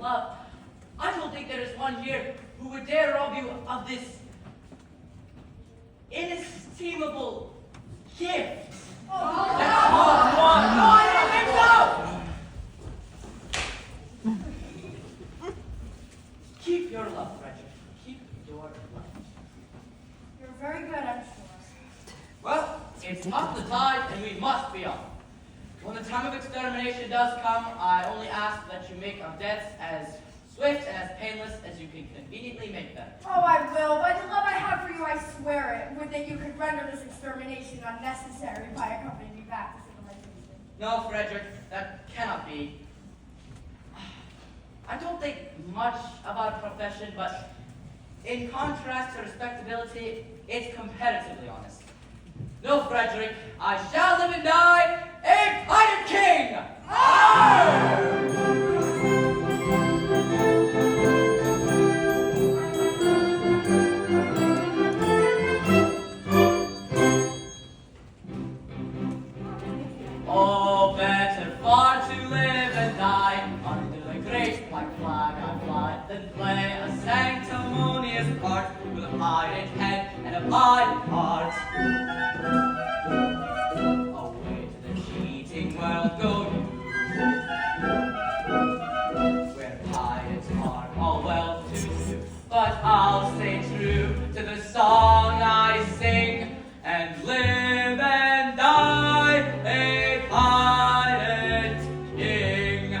love. I don't think there is one here who would dare rob you of this inestimable gift. No, I didn't think so! Keep your love, Frederick. Keep your love. You're very good, I'm sure. Well, it's up the tide, and we must be off. When the time of extermination does come, I only ask that you make our deaths as swift and as painless as you can conveniently make them. Oh, I will. By the love I have for you, I swear it. Would that you could render this extermination unnecessary by accompanying me back to civilization. No, Frederick, that cannot be. I don't think much about a profession, but in contrast to respectability, it's comparatively honest. No, Frederick, I shall live and die a pirate king! Oh, better far to live and die under the great black flag I fly than play a sanctimonious part with a pirate head and a pirate heart. Away to the cheating world go you, where pirates are all well to do, but I'll stay true to the song I sing and live and die a pirate king.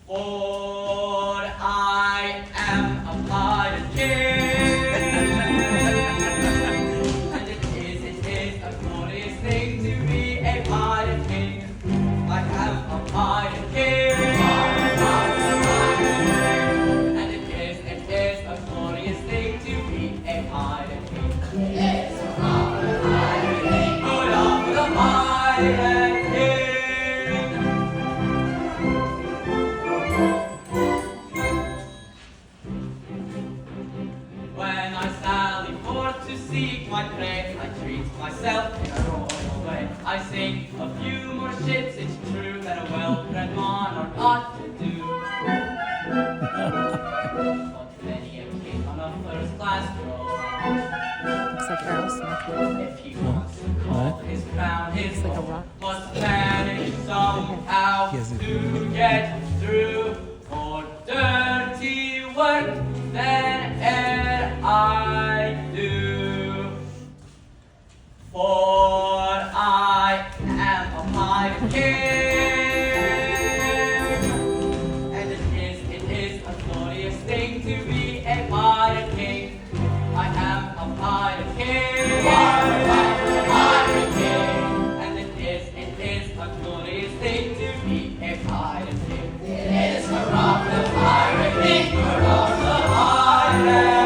For I am a pirate king, and it is a glorious thing to be a pirate king. I am a pirate king, and it is a glorious thing to be a pirate king. It's a pirate king, good on the pirate king. When I sally forth to seek my prey, I treat myself in a royal way. I sing a few more ships, it's true, that a well-bred monarch ought to do. But many a king on a first-class throne, Looks like Aerosmith. if he wants to call his crown his Like a own, rock. must manage somehow to get through more dirty work than e'er I do. For I am a pirate king, and it is a glorious thing to be a pirate king. I am a pirate king, and it is a glorious thing to be a pirate king. It is a rock the pirate king, a rock the pirate king.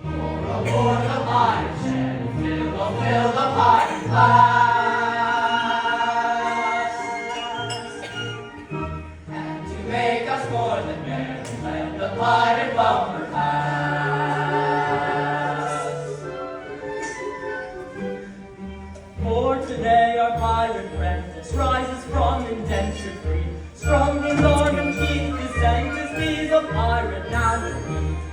Aboard the pirate ship, fill the pirate glass. And to make us more than merry, let the pirate bumper pass. For today our pirate apprentice rises from indenture free. Strong his arm and keep his sanctities a pirate now.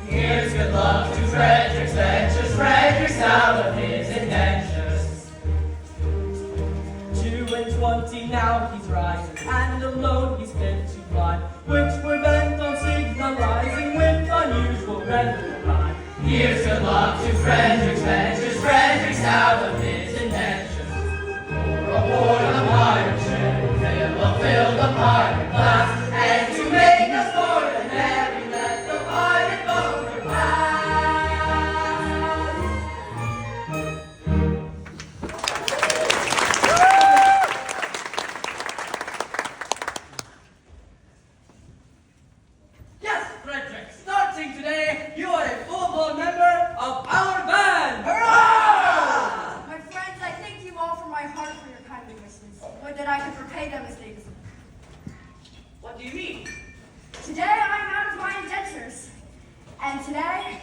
Here's good luck to Frederick's ventures, Frederick's out of his indentures. 22 now he's rising, and alone he's fit to fly, which we're bent on signalizing with unusual red line. Here's good luck to Frederick's ventures, Frederick's out of his indentures. Aboard the pirate ship, fill the pirate glass, and to make us more than merry, let the pirate bumper pass. And today,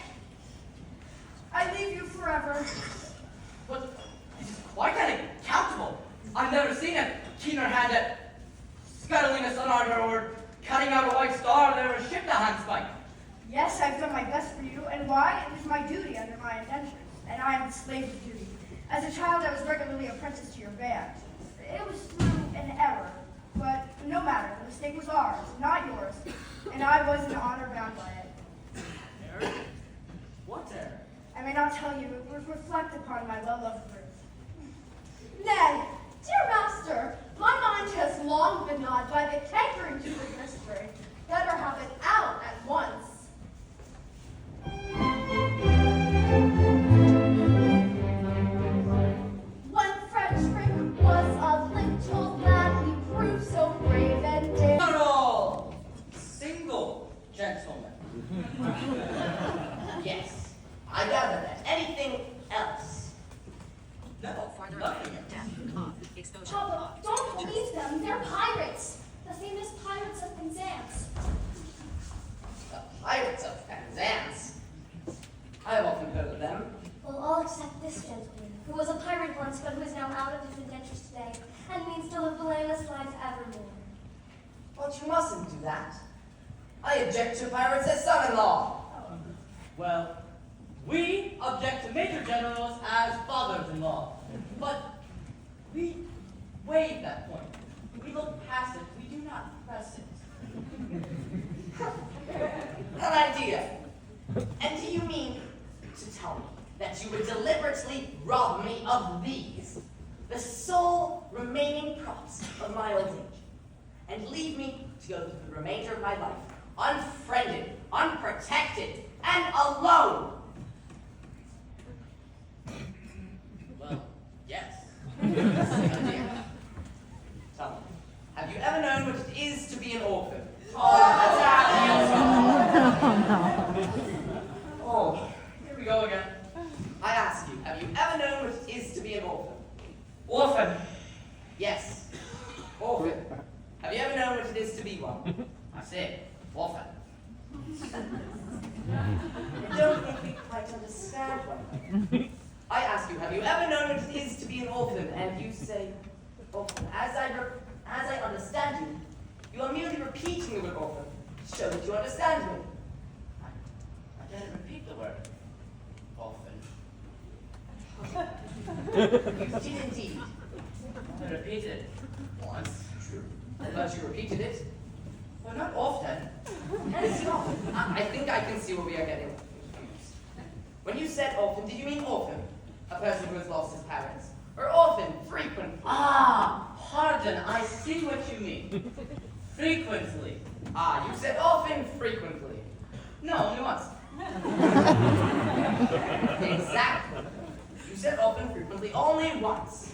I leave you forever. But this is quite unaccountable. I've never seen a keener hand at scuttling a sun ardor or cutting out a white star that ever shipped a handspike. Yes, I've done my best for you, and why? It was my duty under my indenture, and I am the slave of duty. As a child, I was regularly apprenticed to your band. It was through an error, but no matter. The mistake was ours, not yours, and I was in honor bound by it. Error? What error? I may not tell you, but reflect upon my well-loved Ruth. Nay, dear master, my mind has long been gnawed by the cankering to the mystery. Better have it out at once. When Frederick was a little lad, he proved so brave and daring. Not all single gentlemen. Yes, I gather that. Anything else? No, nothing else. Exposure. Papa, don't believe them. They're pirates. The famous pirates of Penzance. The pirates of Penzance. I have often heard of them. Well, all except this gentleman, who was a pirate once, but who is now out of his indentures today, and means to live blameless life evermore. But you mustn't do that. I object to pirates as son-in-law. Well, we object to major generals as fathers-in-law, but we waive that point. We look past it. We do not press it. An idea. And do you mean to tell me that you would deliberately rob me of these, the sole remaining props of my old age, and leave me to go through the remainder of my life, unfriended, unprotected, and alone? Well, yes. That's an idea. Tell me, have you ever known what it is to be an orphan? Oh, Here we go again. I ask you, have you ever known what it is to be an orphan? Orphan. Yes, orphan. Have you ever known what it is to be one? I say, orphan. I don't think we quite understand one another. I ask you, have you ever known what it is to be an orphan? And you say, orphan. As I understand you, you are merely repeating the word orphan to show that you understand me. I didn't repeat the word. Orphan. You did indeed. I repeated it once. True. But you repeated it. But not often. And stop. I think I can see where we are getting confused. When you said orphan, did you mean orphan? A person who has lost his parents? Or orphan, frequent? Ah, pardon. I see what you mean. Frequently. Ah, you said orphan frequently. No, only once. Exactly. You said orphan frequently only once.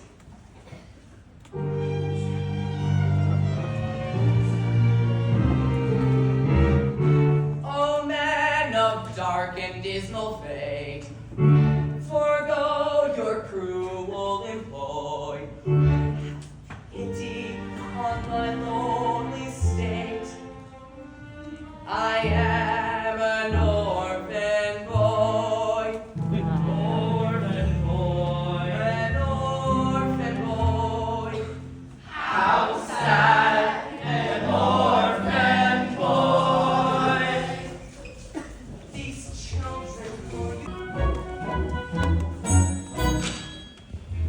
O man of dark and dismal fate, forego your cruel employ. Pity on my lonely state. I am an orphan boy. Orphan boy. An orphan boy. How sad an orphan boy. These children for you.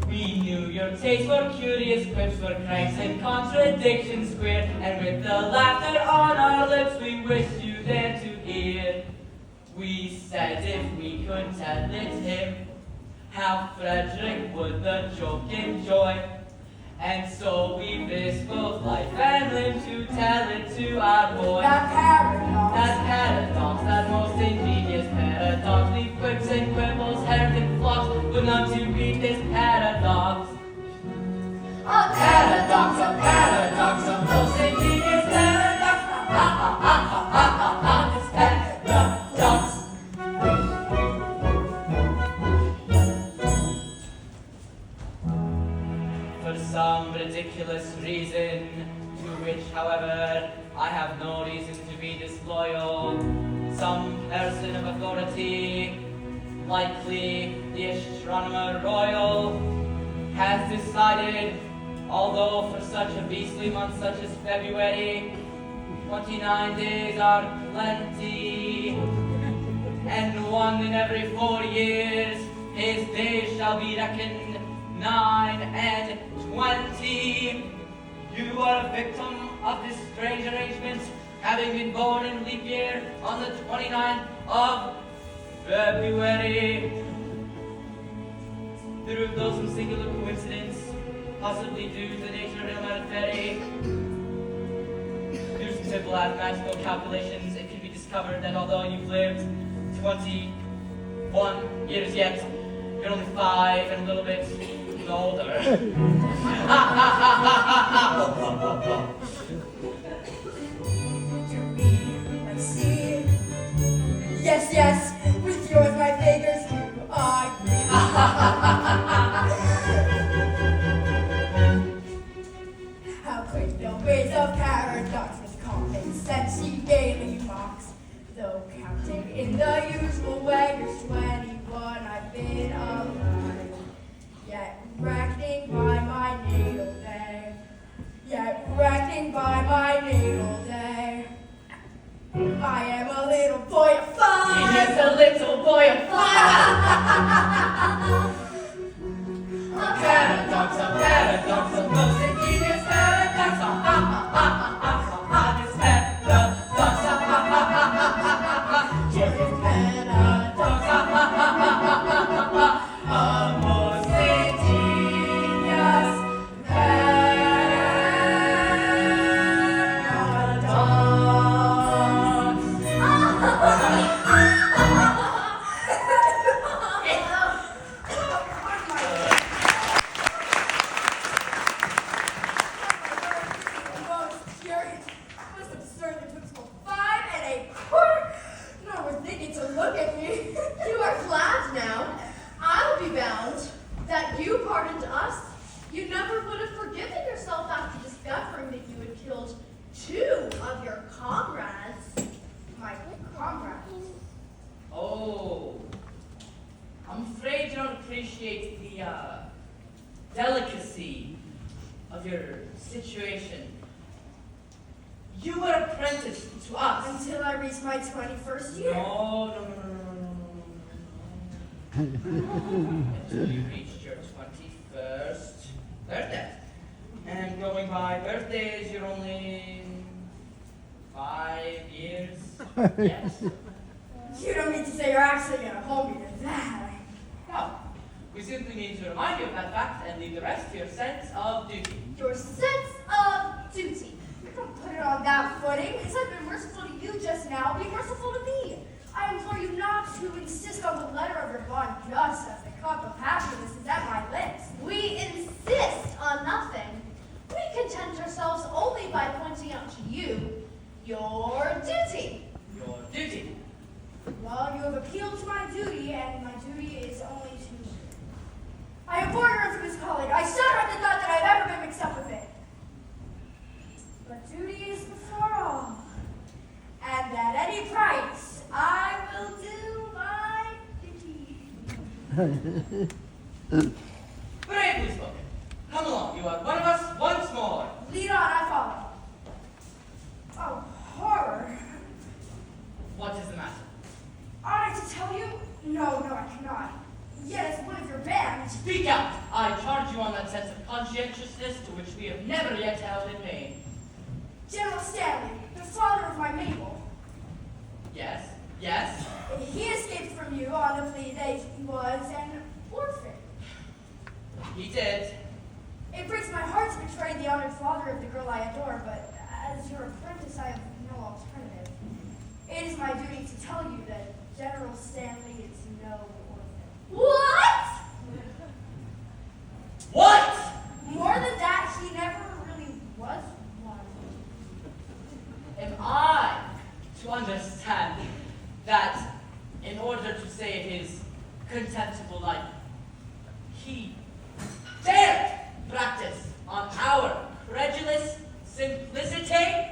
We knew your tastes were curious, quips were cranks and contradictions queer, and with the laughter on our lips we wished you there to hear. We said if we could tell it him, how Frederick would the joke enjoy. And so we risked both life and limb to tell it to our boy. That paradox. That paradox, that most ingenious paradox, leave quips and quibbles, heretic flocks, but not to beat this paradox. A Paradox, a most ingenious paradox. Ha ha ha ha ha ha ha, it's paradox. For some ridiculous reason, to which, however, I have no reason to be disloyal, some person of authority, likely the Astronomer Royal, has decided, although for such a beastly month such as February, 29 days are plenty, and 1 in every 4 years his days shall be reckoned 9 and 20. You are a victim of this strange arrangement, having been born in leap year on the 29th of February. Through some singular coincidence, possibly due to the nature of humanity, through some simple mathematical calculations, it can be discovered that although you've lived 21 years yet, you're only 5 and a little bit older. To me, I see. Yes, yes, with you as my fingers, you are. How could the ways of paradox with common sense he gaily mocks? Though counting in the usual way, you're 21, I've been alive. Yet reckoning by my natal day. Yet reckoning by my natal day. I am a little boy of 5. Yes, a little boy of 5. A paradox, A most ingenious paradox. This paradox. Genius paradox. A most Ingenious You are glad now. I'll be bound that you pardoned us. You never would have forgiven yourself after discovering that you had killed 2 of your comrades. My comrades. Oh, I'm afraid you don't appreciate the delicacy of your situation. You were apprenticed to us. Until I reach my 21st year. No. Until you reached your 21st birthday. And going by birthdays, you're only 5 years yet. You don't mean to say you're actually gonna hold me to that. No. We simply need to remind you of that fact and leave the rest to your sense of duty. Your sense of duty. Don't put it on that footing. As I've been merciful to you just now, be merciful to me. I implore you not to insist on the letter of your bond just as the cup of happiness is at my lips. We insist on nothing. We content ourselves only by pointing out to you your duty. Your duty. Well, you have appealed to my duty, and my duty is only to... I abhor your infamous calling. I shudder at the thought that I've ever been mixed up with it. But duty is before all. And at any price, I will do my duty. Bravely spoken. Come along, you are one of us once more. Lead on, I follow. Oh, horror. What is the matter? Ought I to tell you? No, I cannot. Yet as one of your band. Speak out! I charge you on that sense of conscientiousness to which we have never yet held in vain. General Stanley, the father of my Mabel. Yes. He escaped from you on the plea that he was an orphan. He did. It breaks my heart to betray the honored father of the girl I adore, but as your apprentice, I have no alternative. It is my duty to tell you that General Stanley is no orphan. What? What? More than that, he never really was one. Am I to understand that in order to save his contemptible life, he dared practice on our credulous simplicity?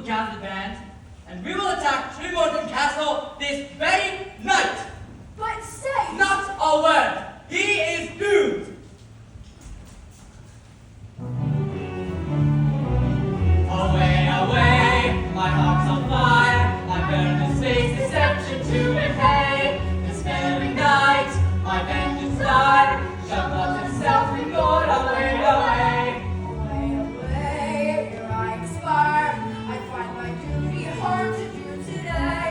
gather the band, and we will attack Trimorton Castle this very night. But say, Not a word. He is doomed. Away, away, my heart's on fire. I burn this face deception to repay. This very night, my vengeance died. Shall not himself be Lord. Away, away. away, away, here I expire. I find my duty hard to do today.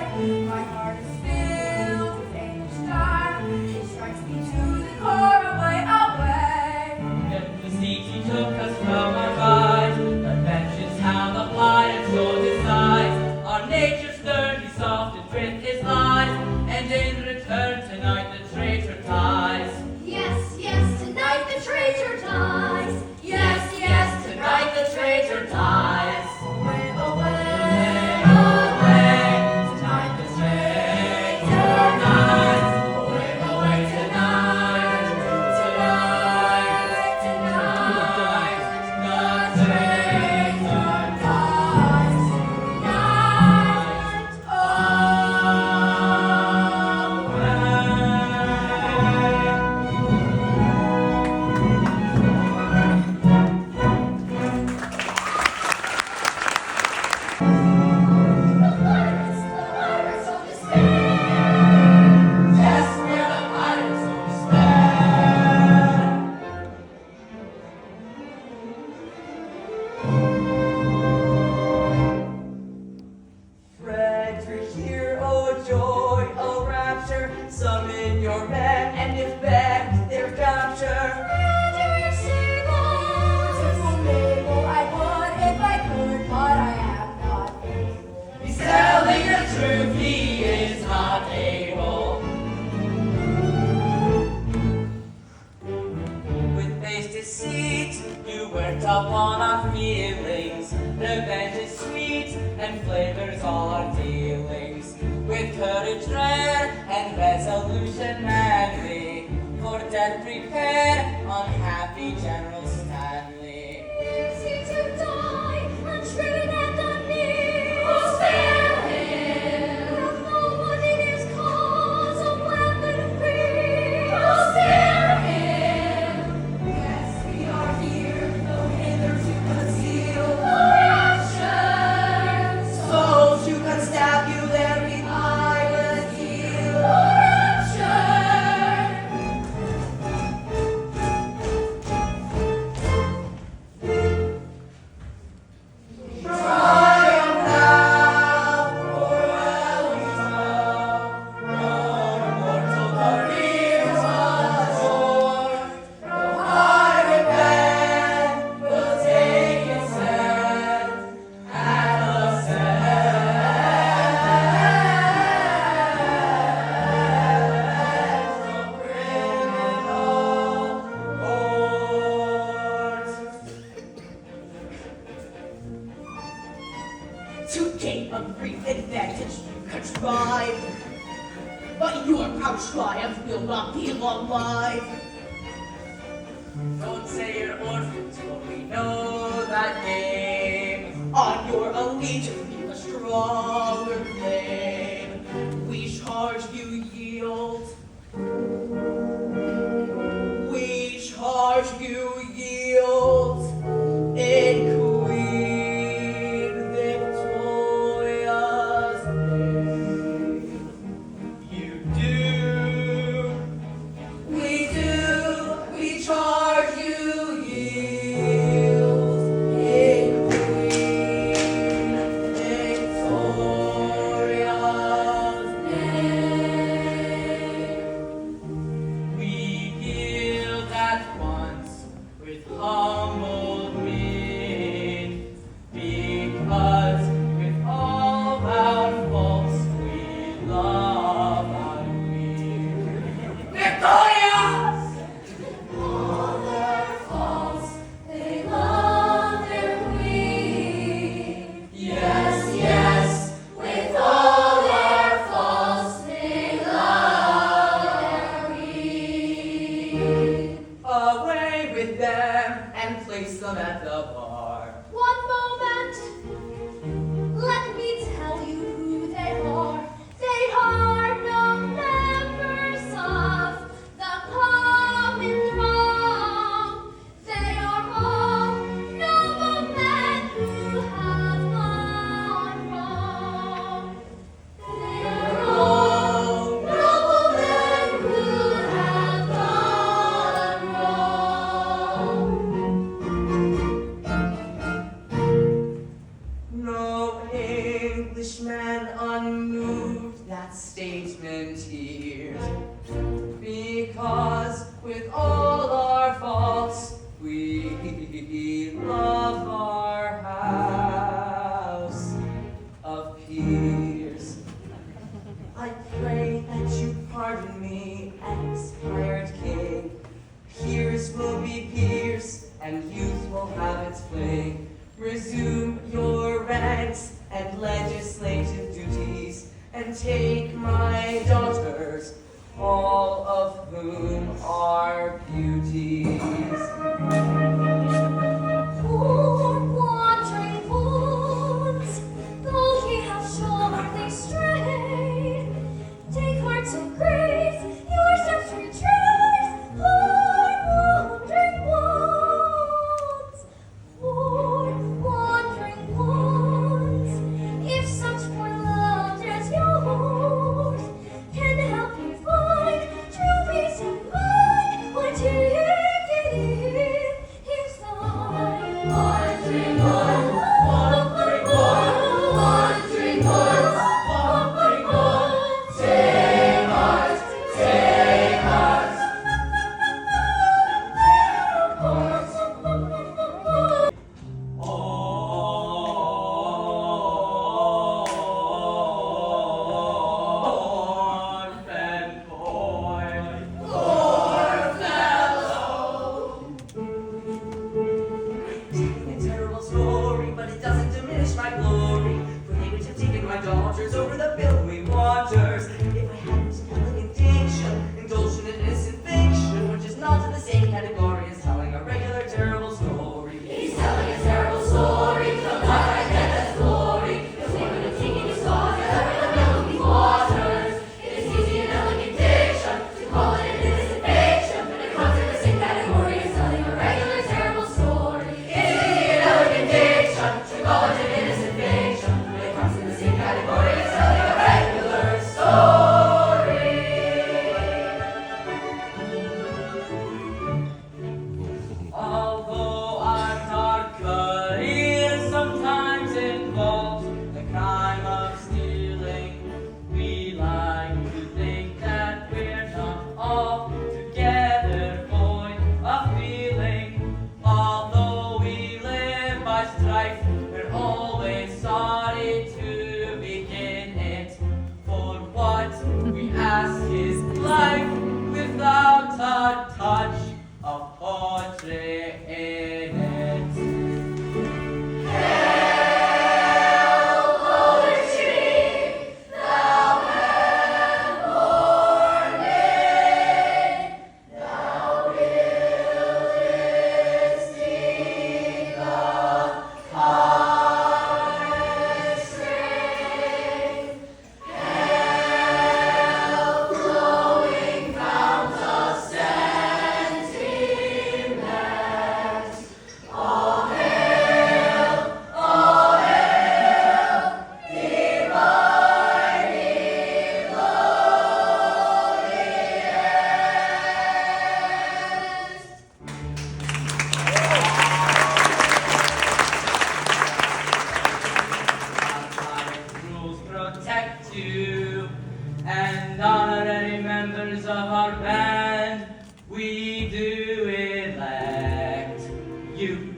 My heart is filled with anguish dire. It strikes me to the core. Away, away. Yet the seat he took us from our eyes. The vengeance hath applied and so decides. Our nature's stern he softened with his lies. And in return tonight the traitor ties. Yes, yes, tonight the traitor dies. Yes, yes, tonight the traitor dies. Away, away, Away, tonight the traitor dies. Away, away, tonight, tonight, tonight, the traitor dies. The pirates of despair. Yes, we're the pirates of despair. Frederick, hear, oh joy, oh rapture, summon your men and effect their capture. I would if I could, but I am not able. He's telling the truth, he is not able. With base deceit, you worked upon our feelings. Revenge is sweet and flavors all our dealings. With courage rare and resolution manly, for death prepare, unhappy General Stanley. Is he to die, unshriven and unnear? Oh, spare him! Hath no one in his cause a weapon free? Oh, spare him! Yes, we are here, though hitherto concealed. Rapture! Souls who can stab you there behind the heel. Rapture! Triumph now, forever mortal careers adorn. The pirate band will take its stand at the central criminal court. To gain a brief advantage you contrive, but your proud triumph will not be long-lived. Don't say you're orphans, for we know that name. On your allegiance be the stronger claim. We charge you yield. We charge you yield in Queen Victoria's name. You do. We do. We charge you yield in Queen Victoria's name. We yield at once with humble mien, because with all our faults we love our queen. Victorious! All their faults, they love their queen. Yes, yes, With all their faults, they love their queen. Away with them and place them at the bar. One moment, resume your ranks and legislative duties, and take my daughters, all of whom are beauties. Poor wandering ones, though ye have surely strayed, take heart to grace, your steps retrace. Poor wandering ones, poor wandering ones, if such poor love as yours can help you find true peace of mind, why take it his thine. Wandering ones, wandering ones, wandering ones, wandering ones, take heart, take heart. Orphan boy. A terrible story, but it doesn't diminish my glory. For they would have taken my daughters over the billowy waters. If I hadn't elegant diction, indulged in an innocent fiction, which is not in the same category as telling a regular terrible story. He's telling a terrible story of what I get as glory. The women of taking his daughter over the billowy waters. It is easy and elegant diction to call it an innocent fiction, but it comes in the same category as telling a regular terrible story. It is easy and elegant diction to call it an innocent fiction, but it comes in the same category as telling a regular story. Although our career sometimes involves the crime of stealing, we like to think that we're not all together void of feeling. Although we live by strife, we're always sorry to begin it. For what we ask is life without a touch of poetry in it. Poetry, thou hast borne it, thou buildest in the highest strength. Hell, glowing fount of sentiment. All hail, dividing glorious. Our rules protect you, and honorary members of our band, we do elect you.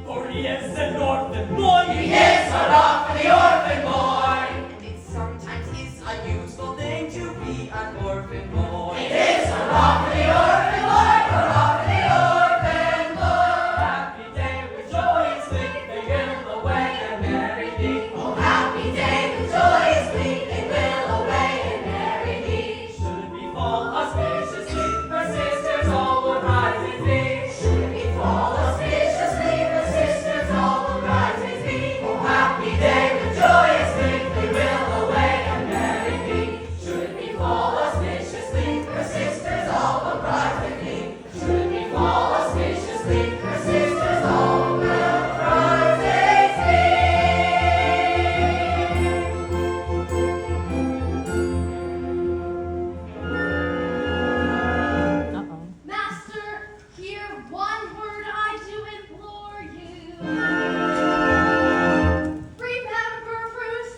For he is an orphan boy. He is a rock for the orphan boy. And it sometimes is a useful thing to be an orphan boy. It is a rock for the orphan boy. A rock for the orphan boy. Happy day with joy and sleep, they will away and marry thee. Oh, happy day with joy and sleep, they will away and marry thee. Should it befall auspiciously, her sisters all would rise with thee. Should it befall auspiciously, the sisters all will rise with thee. Oh, happy day with joy and sleep, they will away and marry thee. Should it befall auspiciously, her sisters all will rise with thee. Should it befall auspiciously, her sisters all will rise with thee. Uh-oh. Master, hear one word I do implore you. Remember Ruth,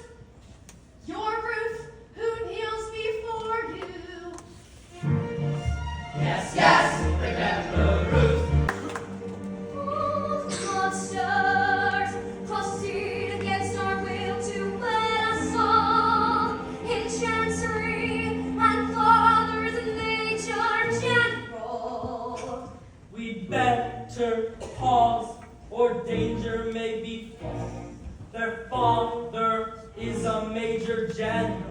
your Ruth, who kneels before you. Yes, yes, remember Ruth. Monsters proceed against our will to wed us all in chancery and fathers in nature general. We'd better pause or danger may befall. Their father is a major general.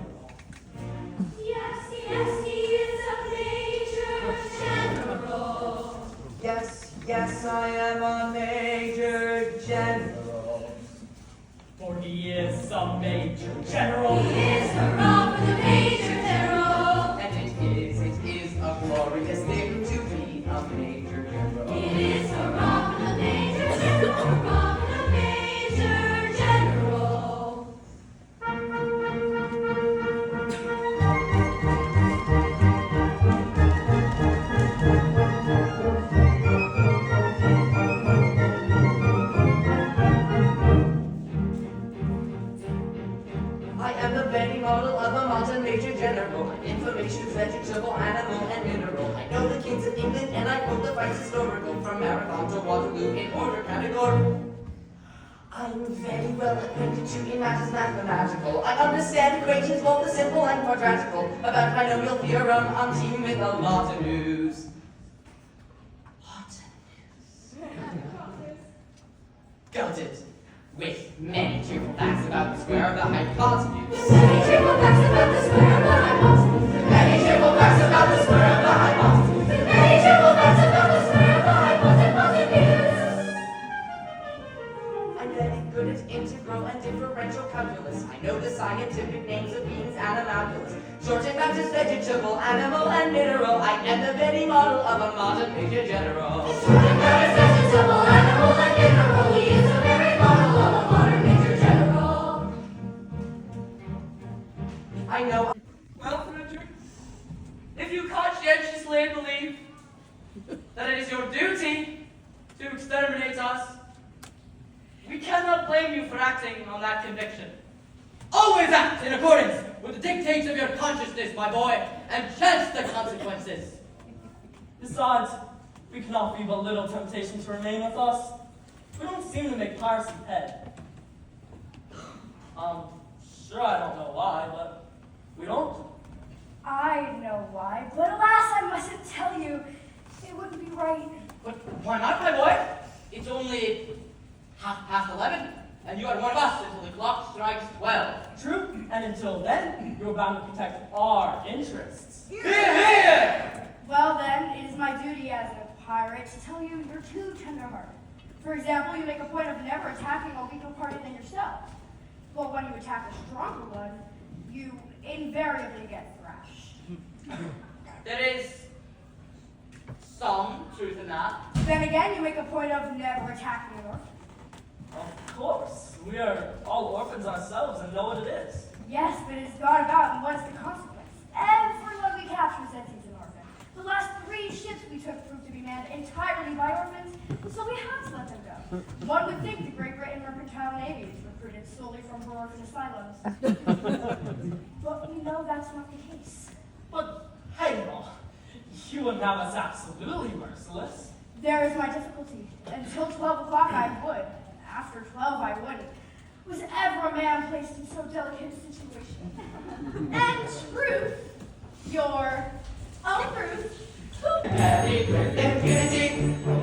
Yes, yes, he is a major general. Yes, yes, I am a major general. For he is a major general. He is the rock of the major general. And it is a glorious thing to be a major general. It is the rock of the major general, rock of the major general. I am the very model of a modern major general. Information, vegetable, animal, and mineral. I know the kings of England and I quote the facts historical from Marathon to Waterloo in order categorical. I'm very well acquainted to in matters mathematical. I understand equations both the simple and quadratical. About binomial theorem, I'm teaming with a lot of news. Lot of news. Got it. With many cheerful facts about the square of the hypotenuse. Many cheerful facts about the square of the hypotenuse. Many cheerful facts about the square of the hypotenuse. Many cheerful facts about the square of the hypotenuse. I'm very good at integral and differential calculus. I know the scientific names of beings and animalculus. Short and matters, vegetable, animal, and mineral. I am the very model of a modern major general. Short matters, vegetable, animal, and mineral. He is the very model of a modern major general. I know. Well, Frederick, if you conscientiously believe that it is your duty to exterminate us, we cannot blame you for acting on that conviction. Always act in accordance with the dictates of your consciousness, my boy, and chance the consequences. Besides, we can offer you but little temptation to remain with us. We don't seem to make piracy head. Sure, I don't know why, but we don't. I know why, but alas, I mustn't tell you. It wouldn't be right. But why not, my boy? It's only 11:30, and you are one of us until the clock strikes 12. True, and until then, you're bound to protect our interests. Hear, hear! Well then, it is my duty as a pirate to tell you you're too tender-hearted. For example, you make a point of never attacking a weaker party than yourself. But when you attack a stronger one, you invariably get thrashed. There is some truth in that. Then again, you make a point of never attacking an orphan. Of course, we are all orphans ourselves and know what it is. Yes, but it's gone about, and what is the consequence? Everyone we capture says he's an orphan. The last 3 ships we took proved to be manned entirely by orphans, so we had to let them go. One would think the Great Britain Mercantile Navy is recruited solely from her orphan asylums. But we know that's not the case. But, hey, no, you wouldn't have us absolutely merciless. There is my difficulty. Until 12 o'clock I would. After 12 I wouldn't. Was ever a man placed in so delicate a situation? And Ruth, your own Ruth, who Very great impunity,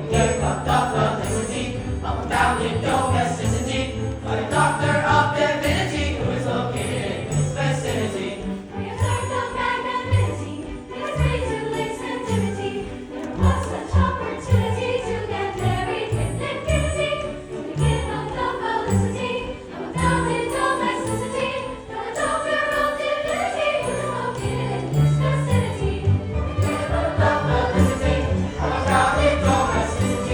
give up the felicity, of abounding domesticity, by a doctor of divinity who is located in this vicinity. We observed the magnanimity, his razor lace and dignity. There was such opportunity to get married with impunity. To begin on the felicity, of abounding domesticity, by a doctor of divinity who is located in this vicinity. The felicity of abounding domesticity.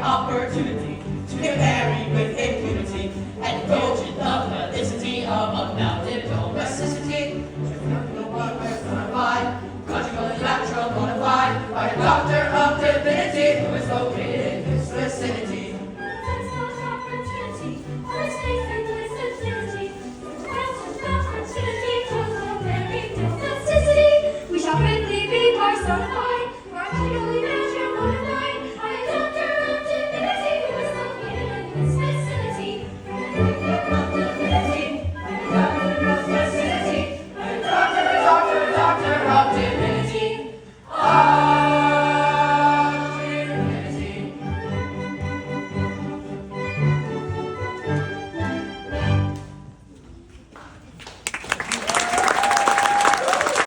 opportunity to get married with impunity and indulge in the felicity of unbounded domesticity. Conjugally natural, bona fide, by a doctor